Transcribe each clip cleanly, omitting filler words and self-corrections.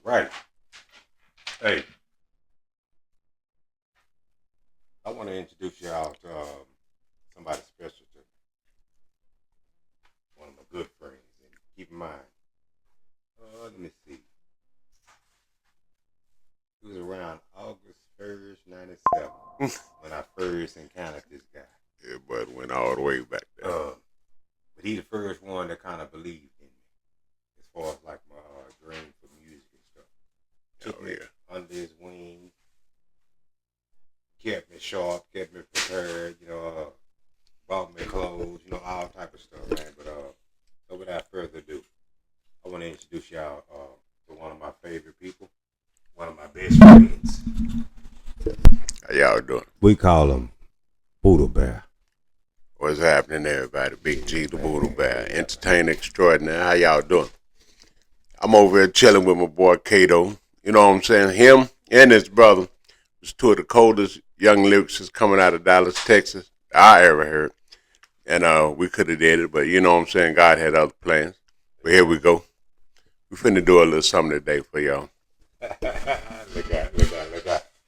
right. Hey, I want to introduce y'all to somebody special to me, one of my good friends. And keep in mind, let me see. It was around August 1st, 97, when I first encountered this guy. Yeah, but went all the way back there. But he the first one that kind of believed in me as far as like my dream for music and stuff. Took me under his wing, kept me sharp, kept me prepared, bought me clothes, all type of stuff, man. But so without further ado, I want to introduce y'all to one of my favorite people, one of my best friends. How y'all doing? We call him Booda Bear. What's happening, everybody? Big G, the Booda Bear, entertainer extraordinaire. How y'all doing? I'm over here chilling with my boy Kato. You know what I'm saying? Him and his brother was two of the coldest young lyricists coming out of Dallas, Texas, I ever heard. And we could have did it, but you know what I'm saying? God had other plans. But here we go. We finna do a little something today for y'all. look out.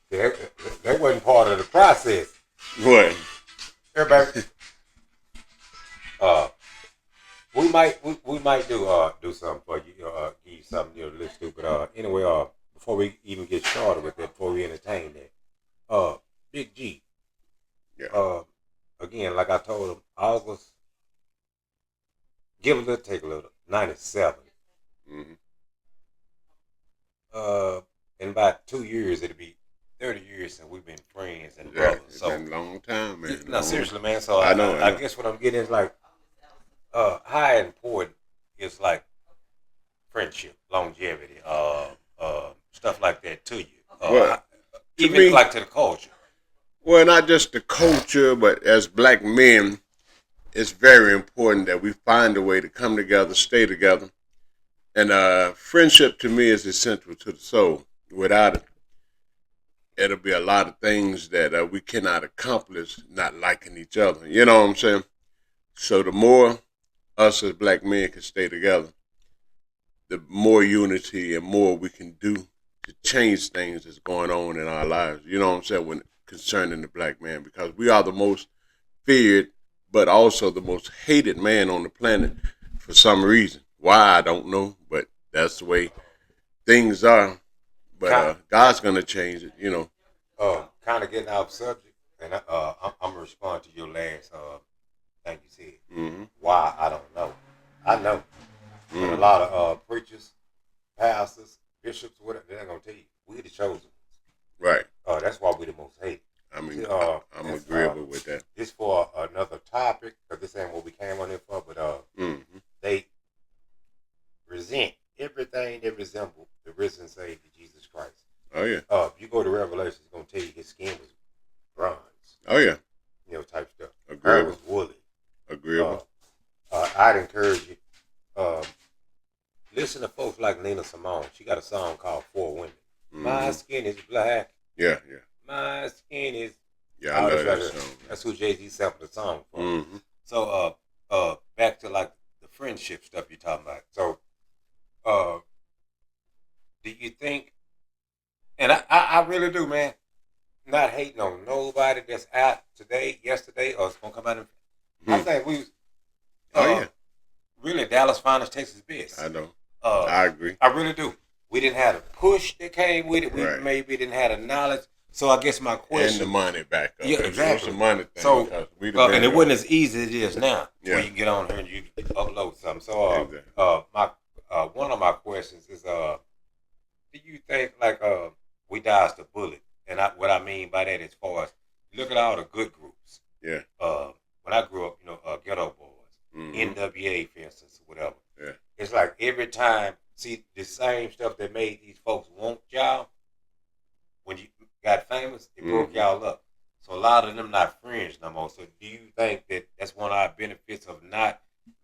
That wasn't part of the process. What? Everybody, we might do something for you, give you something to listen to. But anyway, before we even get started with that, before we entertain that, Big G. Yeah. Again, like I told him, August, give a little, take a little, 97. Mm-hmm. In about 2 years, it'll be 30 years since we've been friends and Yeah, brothers. it's So, been a long time, man. no, seriously, man. So I know. I guess what I'm getting is like, how important is like friendship, longevity, stuff like that to you. Well, even me, like to the culture. Well, not just the culture, but as black men, it's very important that we find a way to come together, stay together. And friendship to me is essential to the soul. Without it, it'll be a lot of things that we cannot accomplish not liking each other. You know what I'm saying? So the more us as black men can stay together, the more unity and more we can do to change things that's going on in our lives. You know what I'm saying? When concerning the black man, because we are the most feared, but also the most hated man on the planet for some reason. Why, I don't know, but that's the way things are. But God's gonna change it. Kind of getting off subject, and I'm gonna respond to your last thing you said. Mm-hmm. Why, I don't know. I know, but a Mm-hmm. lot of preachers, pastors, bishops, whatever, they're not gonna tell you we the chosen ones. Right. That's why we the most hated. I mean, See, I'm agreeable with that. This for another topic, because this ain't what we came on here for, but Mm-hmm. they resent everything that resembles the risen Savior Jesus Christ. Oh yeah. If you go to Revelation, it's gonna tell you his skin was bronze. Oh yeah. Type stuff. Hair Agreeable. was woolly. Agreeable. I'd encourage you. Listen to folks like Nina Simone. She got a song called "For Women." Mm-hmm. My skin is black. Yeah. My skin is. Yeah, I love that song. That's who Jay-Z sampled the song for. Mm-hmm. So, back to like the friendship stuff you're talking about. So, do you think? And I really do, man. Not hating on nobody that's out today, yesterday, or it's gonna come out. I think we was. Really, Dallas finest Texas best. I know. I agree. I really do. We didn't have a push that came with it. We Right. maybe didn't have the knowledge. So I guess my question. And the money back up. Yeah, exactly. It's a money thing. So, and it wasn't as easy as it is now. Yeah. Where you can get on here and you can upload something. So, exactly. one of my questions is, do you think like we dodged the bullet? And what I mean by that, as far as look at all the good groups. Yeah. When I grew up, Ghetto Boys. Mm-hmm. NWA, for instance, or whatever. Yeah. It's like every time, see the same stuff that made these folks want y'all. When you got famous, it broke y'all up. So a lot of them not friends no more. So do you think that that's one of our benefits of not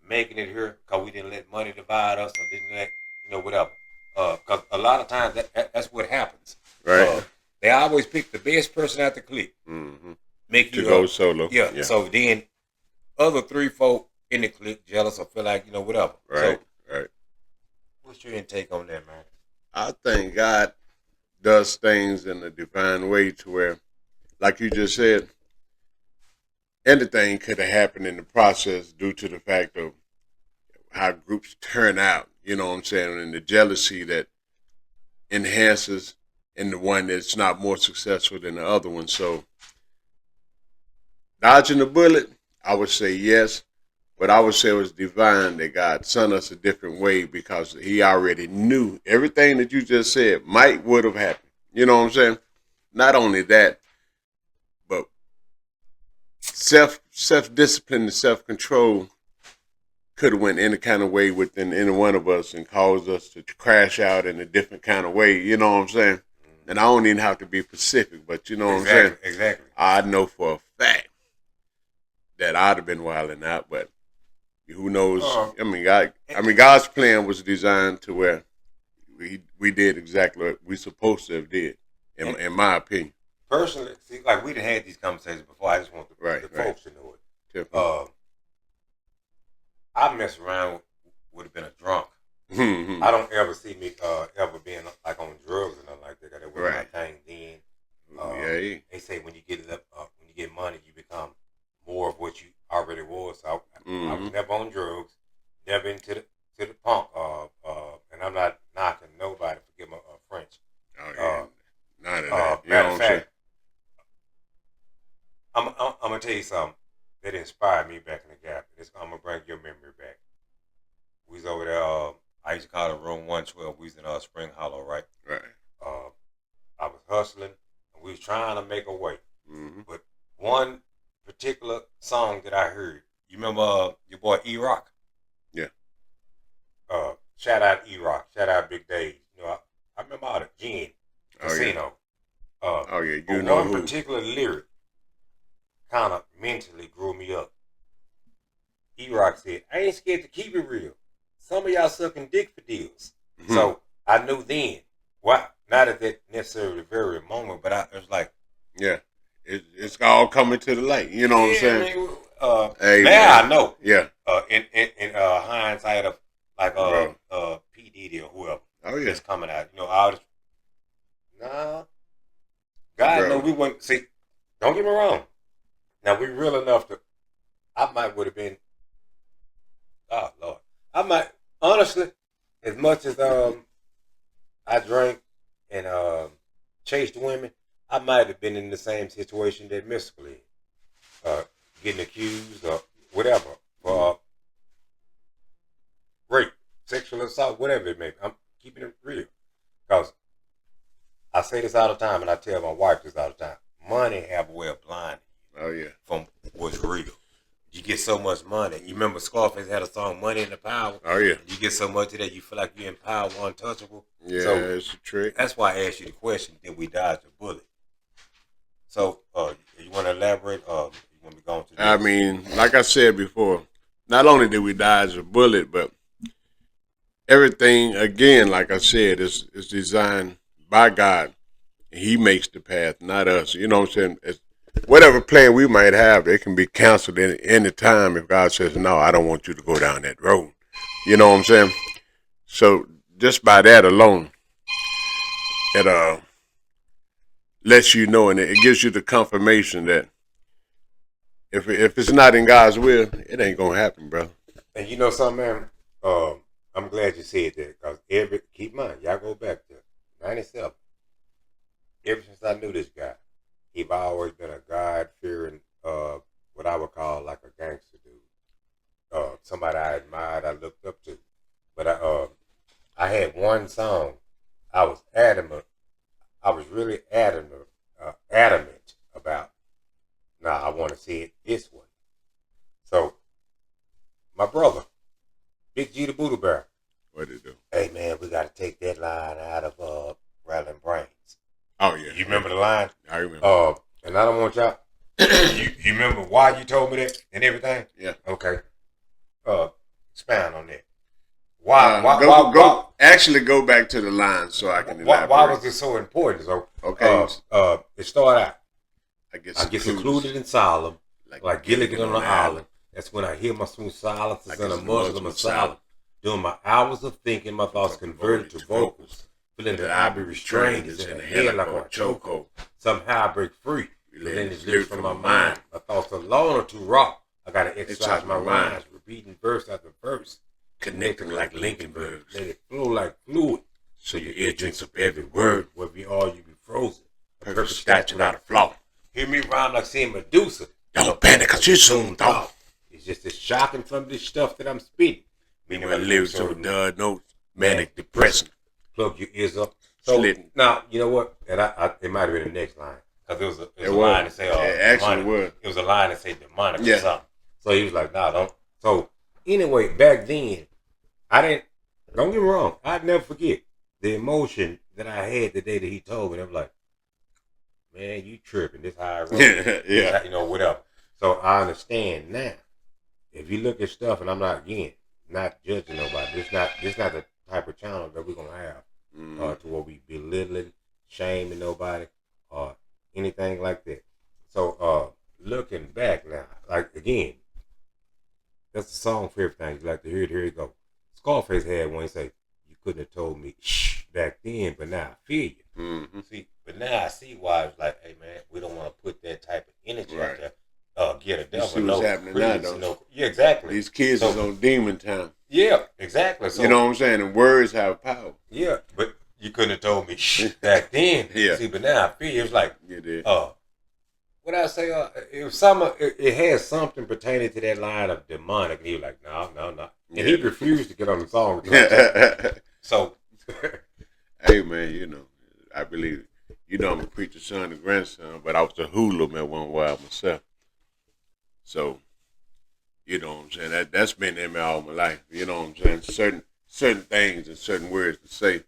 making it here because we didn't let money divide us or didn't let whatever? Because a lot of times that's what happens. Right. They always pick the best person out the clique. Mm-hmm. Make you to go solo. Yeah. So then other 3 folk in the clique jealous or feel like whatever. Right. So, right. what's your intake on that, man? I think God does things in a divine way to where, like you just said, anything could have happened in the process due to the fact of how groups turn out. You know what I'm saying, and the jealousy that enhances in the one that's not more successful than the other one. So dodging the bullet, I would say yes, but I would say it was divine that God sent us a different way because He already knew everything that you just said would have happened. You know what I'm saying? Not only that, but self discipline and self control could have went any kind of way within any one of us and caused us to crash out in a different kind of way. You know what I'm saying? And I don't even have to be specific, but you know what I'm saying? Exactly. I know for a fact that I'd have been wilding out, but who knows? God's plan was designed to where we did exactly what we supposed to have did, in my opinion. Personally, see, like we done had these conversations before. I just want the folks to know it. I mess around would have been a drunk. I don't ever see me ever being like on drugs or nothing like that. That was my thing then. They say when you get money, you become more of what you already was. So I was never on drugs, never into the punk. And I'm not knocking nobody. Forgive my French. None of that. Matter of fact, I'm gonna tell you something that inspired me back in the Gap. I'm gonna bring your memory back. We was over there. I used to call it Room 112. We was in Spring Hollow, right? Right. I was hustling, and we was trying to make a way. Mm-hmm. But one particular song that I heard, you remember your boy E-Rock? Yeah. Shout out E-Rock. Shout out Big Dave. You know, I remember all the Gin Casino. You know one who. particular lyric kind of mentally grew me up. E-Rock said, "I ain't scared to keep it real. Some of y'all sucking dick for deals." Mm-hmm. So I knew then. Well, not at that necessarily the very moment, but it was like, yeah, it's all coming to the light. You know what I'm saying? Now I know. Yeah. In hindsight of like P Diddy or whoever. Oh yeah. That's coming out. You know, all this. Nah. God know we wouldn't see. Don't get me wrong. Now we real enough to. I might would have been. Oh Lord. I might honestly, as much as I drank and chased women, I might have been in the same situation that Mystical is. Getting accused or whatever for rape, sexual assault, whatever it may be. I'm keeping it real. Because I say this all the time and I tell my wife this all the time. Money have a way of blinding you. Oh yeah. From what's real. You get so much money. You remember Scarface had a song, Money and the Power? Oh, yeah. You get so much of that, you feel like you're in power, untouchable. Yeah, so that's a trick. That's why I asked you the question, did we dodge a bullet? So, you want to elaborate? You want to be going to this? I mean, like I said before, not only did we dodge a bullet, but everything, again, like I said, is designed by God. He makes the path, not us. You know what I'm saying? Whatever plan we might have, it can be canceled any time if God says, no, I don't want you to go down that road. You know what I'm saying? So just by that alone, it lets you know, and it gives you the confirmation that if it's not in God's will, it ain't going to happen, bro. And you know something, man? I'm glad you said that because keep in mind, y'all go back to 97. Ever since I knew this guy, he's always been a God-fearing, what I would call like a gangster dude. Somebody I admired, I looked up to. But I had one song I was really adamant about. Now I want to see it this way. So, my brother, Big G the Booda Bear. What'd he do? Hey man, we got to take that line out of Rattling Brains. Oh yeah. You remember the line? I remember. And I don't want y'all. you remember why you told me that and everything? Yeah. Okay. Expound on that. Why? Actually, go back to the line so I can elaborate. Why was it so important? So, okay. It started out. I get secluded and solemn, like Gilligan on the island. That's when I hear my smooth silences and a Muslim asylum. During my hours of thinking, my thoughts converted to vocals. feeling that I be restrained is in the head like a chokehold. Somehow I break free, letting this lyrics from my mind. My thoughts are long or too raw. I gotta exercise my rhymes, repeating verse after verse, connecting like Lincoln verbs. Let it flow like fluid, so your ear drinks up every word. Wherever you are, you be frozen. Perfect statue, not a flaw. Hear me rhyme like seeing Medusa. Don't panic, cause you soon thaw. It's just as shocking from this stuff that I'm spitting. Meaning my lyrics are dud notes, manic, depressing. Plug your ears up. So now, you know what? And it might have been the next line. Because it was a line that say, it was a line that said demonic or something. So he was like, nah, don't. So anyway, back then, don't get me wrong, I'd never forget the emotion that I had the day that he told me. I'm like, man, you tripping. This how I roll. You know, whatever. So I understand now. If you look at stuff, and I'm not judging nobody. This not the type of channel that we're gonna have to where we belittling, shaming nobody, or anything like that. So looking back now, like again, that's a song for everything. You like to hear it, here you go. Scarface had one, he say, you couldn't have told me shh back then, but now I feel you. Mm-hmm. See, but now I see why it's like, hey man, we don't want to put that type of energy out there. Get a devil. You see what's happening now, though. Yeah, exactly. These kids is on demon time. Yeah, exactly. So, you know what I'm saying? And words have power. Yeah, but you couldn't have told me shh back then. Yeah. See, but now I feel it's like, what I say? It was it had something pertaining to that line of demonic, and he was like, no, and he refused to get on the song. So, hey man, you know, I believe, you know, I'm a preacher's son and grandson, but I was a hoodlum at one while myself. So, you know what I'm saying? That's been in me all my life. You know what I'm saying? Certain things and certain words to say,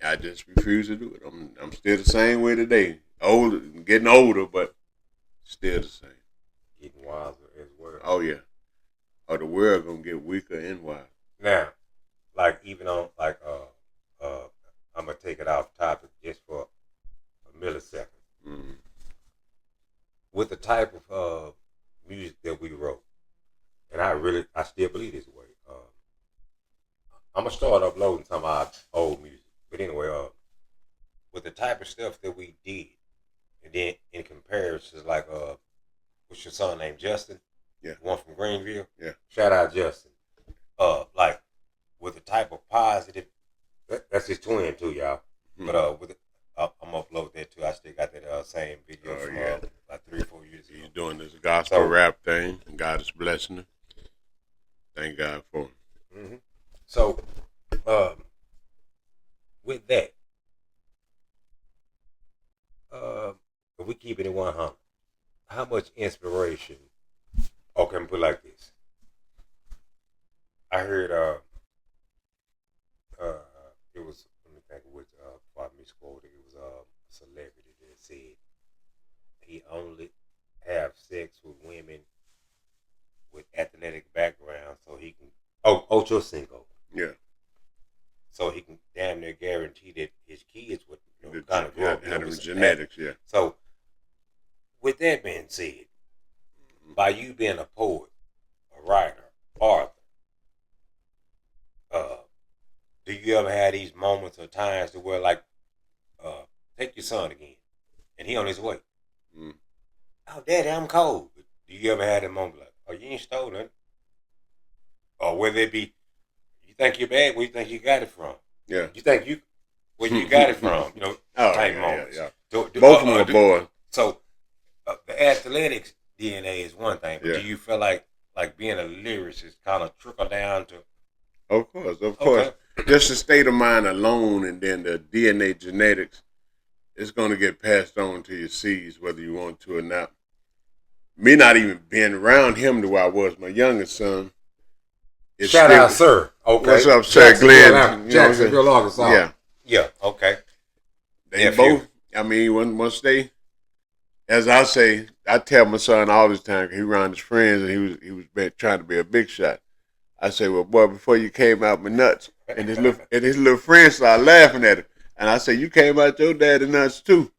I just refuse to do it. I'm still the same way today. Getting older, but still the same. Getting wiser as well. Oh yeah. Oh, the world gonna get weaker and wiser. Now, like even on I'm gonna take it off topic just for a millisecond. Mm-hmm. With the type of music that we wrote, and I still believe this way. I'm gonna start uploading some of our old music, but anyway, with the type of stuff that we did, and then in comparison, like what's your son named Justin? Yeah, one from Greenville. Yeah, shout out Justin. Like with the type of positive, that's his twin too, y'all. Mm-hmm. But with I'm gonna upload that too. I still got that same video from like 3 or 4 years ago. He's doing this gospel rap thing, and God is blessing him. Thank God for him. Mm-hmm. So, with that, if we keep it in 100, how much inspiration? Okay, I'm put it like this. I heard it was, let me think which before I misquoted, it was a celebrity that said he only have sex with women with athletic background so he can Ocho Cinco. Yeah. So he can damn near guarantee that his kids would kind of grow up. Genetics, yeah. So with that being said, by you being a poet, a writer, author, do you ever have these moments or times to where like take your son again and he on his way? Mm. Oh, Daddy, I'm cold. Do you ever have that moment like, oh, you ain't stole nothing? Or whether it be, you think you're bad, where you think you got it from? Yeah. You think where you got it from? You know, type moments. Yeah. Both of them are boys. So the athletics DNA is one thing, but yeah. Do you feel like being a lyricist kind of trickle down to? Of course. Okay. Just the state of mind alone, and then the DNA genetics, it's going to get passed on to your seeds, whether you want to or not. Me not even being around him to where I was my youngest son. Shout out, sir. Okay. What's up, sir? Glenn. Jacksonville, Arkansas. Yeah. Yeah. Okay. They both. I mean, once they, as I say, I tell my son all this time, 'cause he around his friends and he was trying to be a big shot. I say, well, boy, before you came out my nuts, and his little friends started laughing at him, and I say, you came out your daddy nuts too,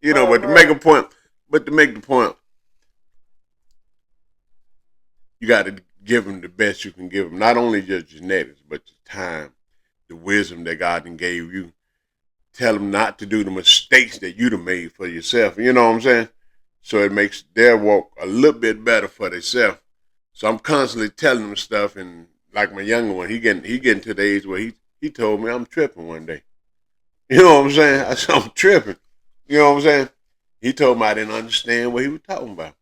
you know. But to make the point, you got to give them the best you can give them. Not only just genetics, but your time, the wisdom that God done gave you. Tell them not to do the mistakes that you done made for yourself. You know what I'm saying? So it makes their walk a little bit better for themselves. So I'm constantly telling them stuff, and like my younger one, he getting to the age where he told me I'm tripping one day. You know what I'm saying? I said I'm tripping. You know what I'm saying? He told me I didn't understand what he was talking about.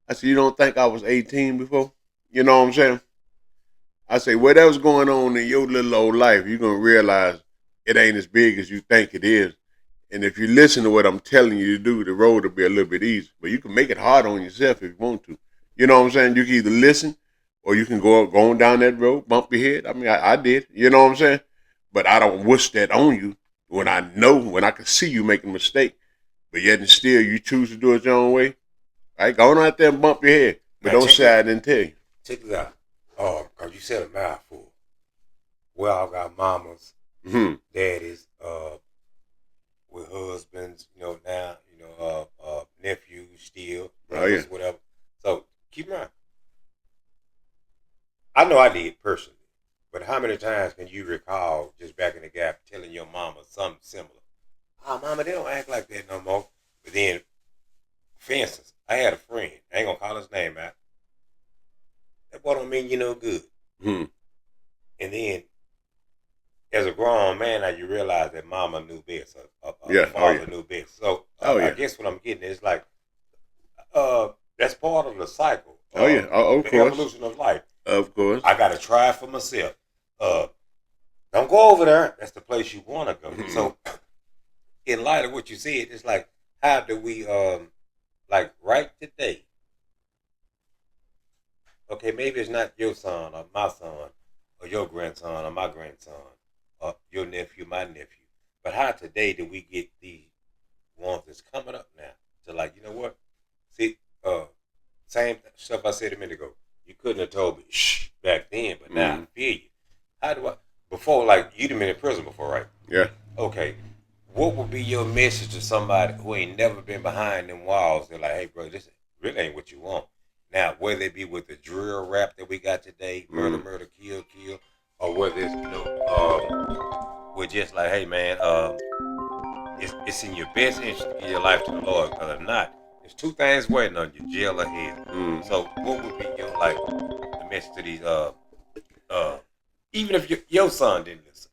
I said, you don't think I was 18 before? You know what I'm saying? I say, whatever's going on in your little old life, you're going to realize it ain't as big as you think it is. And if you listen to what I'm telling you to do, the road will be a little bit easier. But you can make it hard on yourself if you want to. You know what I'm saying? You can either listen or you can go on down that road, bump your head. I mean, I did. You know what I'm saying? But I don't wish that on you when I can see you making a mistake. But yet and still you choose to do it your own way. Right? Go on out there and bump your head. But now, don't say I didn't tell you. Check this out. Because you said a mouthful. Well, I got mamas, daddies, with husbands, now, nephews still, brothers, whatever. So keep in mind. I know I did personally, but how many times can you recall just back in the gap telling your mama something similar? Oh, mama, they don't act like that no more. But then, for instance, I had a friend. I ain't gonna call his name out. That boy don't mean you no good. And then, as a grown man, now you realize that mama knew best. Father knew best. So I guess what I'm getting is like, that's part of the cycle. Of the course. Evolution of life. Of course. I gotta try it for myself. Don't go over there. That's the place you wanna go. So, in light of what you said, it's like, how do we, like right today? Okay, maybe it's not your son or my son or your grandson or my grandson or your nephew, my nephew. But how today do we get the ones that's coming up now to like, you know what? See, same stuff I said a minute ago. You couldn't have told me shh back then, but now I feel you. How do I? Before, like, you'd been in prison before, right? Yeah. Okay. What would be your message to somebody who ain't never been behind them walls? They're like, hey, bro, this really ain't what you want. Now, whether it be with the drill rap that we got today, murder, kill, or whether it's, we're just like, hey, man, it's in your best interest to give your life to the Lord, because if not, there's two things waiting on you, jail or hell. So what would be your, like, the message to these, even if your son didn't listen,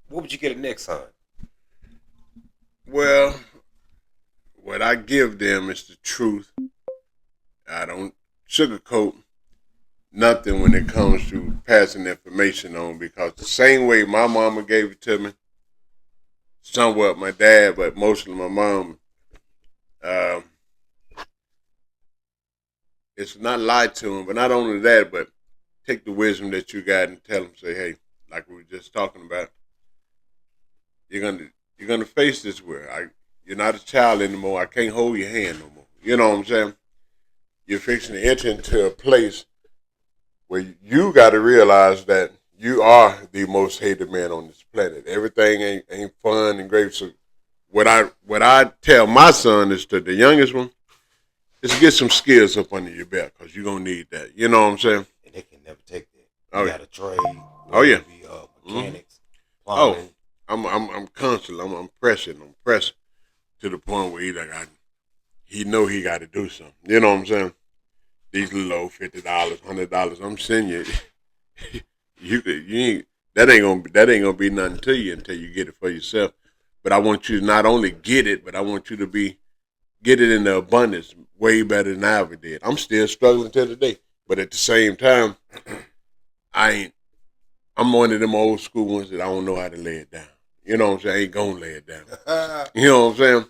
what would you get a next son? Well, what I give them is the truth. I don't sugarcoat nothing when it comes to passing information on, because the same way my mama gave it to me, somewhat my dad, but mostly my mom, it's not lie to them, but not only that, but take the wisdom that you got and tell them, say, hey, like we were just talking about, you're gonna face this where you're not a child anymore. I can't hold your hand no more. You know what I'm saying? You're fixing to enter into a place where you got to realize that you are the most hated man on this planet. Everything ain't fun and great. So what I tell my son is, to the youngest one, is to get some skills up under your belt, because you're gonna need that. You know what I'm saying? And they can never take that. You got a trade. Be, mechanics. Plumbing. I'm constantly I'm pressing to the point where he know he got to do something. You know what I'm saying? These little $50, $100, I'm sending you. That ain't gonna be nothing to you until you get it for yourself. But I want you to not only get it, but I want you to get it in the abundance way better than I ever did. I'm still struggling to today, but at the same time, I'm one of them old school ones that I don't know how to lay it down. You know what I'm saying? I ain't gonna lay it down. You know what I'm saying?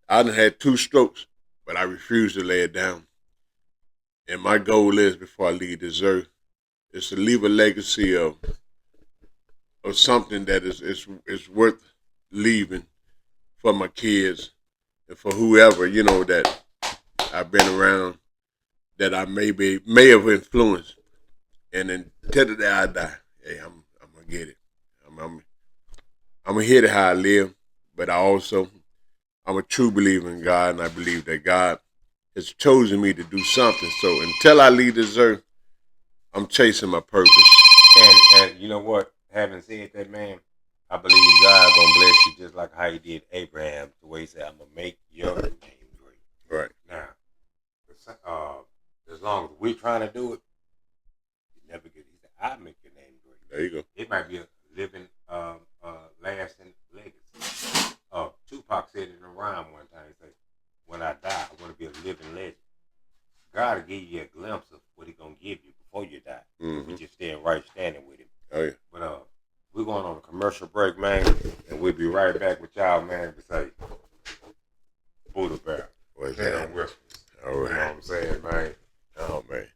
I done had 2 strokes, but I refuse to lay it down. And my goal is, before I leave this earth, is to leave a legacy of something that is worth leaving for my kids and for whoever, that I've been around, that I may have influenced. And until the day I die, hey, I'm gonna get it. I'm gonna hit it how I live, but I'm a true believer in God, and I believe that God has chosen me to do something. So until I leave this earth, I'm chasing my purpose. And you know what? having said that, man, I believe God gonna bless you just like how He did Abraham. The way He said, "I'm gonna make your name great." Right. Now, as long as we're trying to do it, you never get. He said, "I'll make your name great." There you go. It might be a living, lasting legacy. Tupac said in a rhyme one time. He said, "When I die, I want to be a living legend." God will give you a glimpse of what He gonna give you before you die. Mm-hmm. You just staying right standing with Him. Oh yeah. But we're going on a commercial break, man, and we'll be right back with y'all, man, to say Buddha Bear. What's Tell that? whispers. All You know right. what I'm saying, man? Oh man.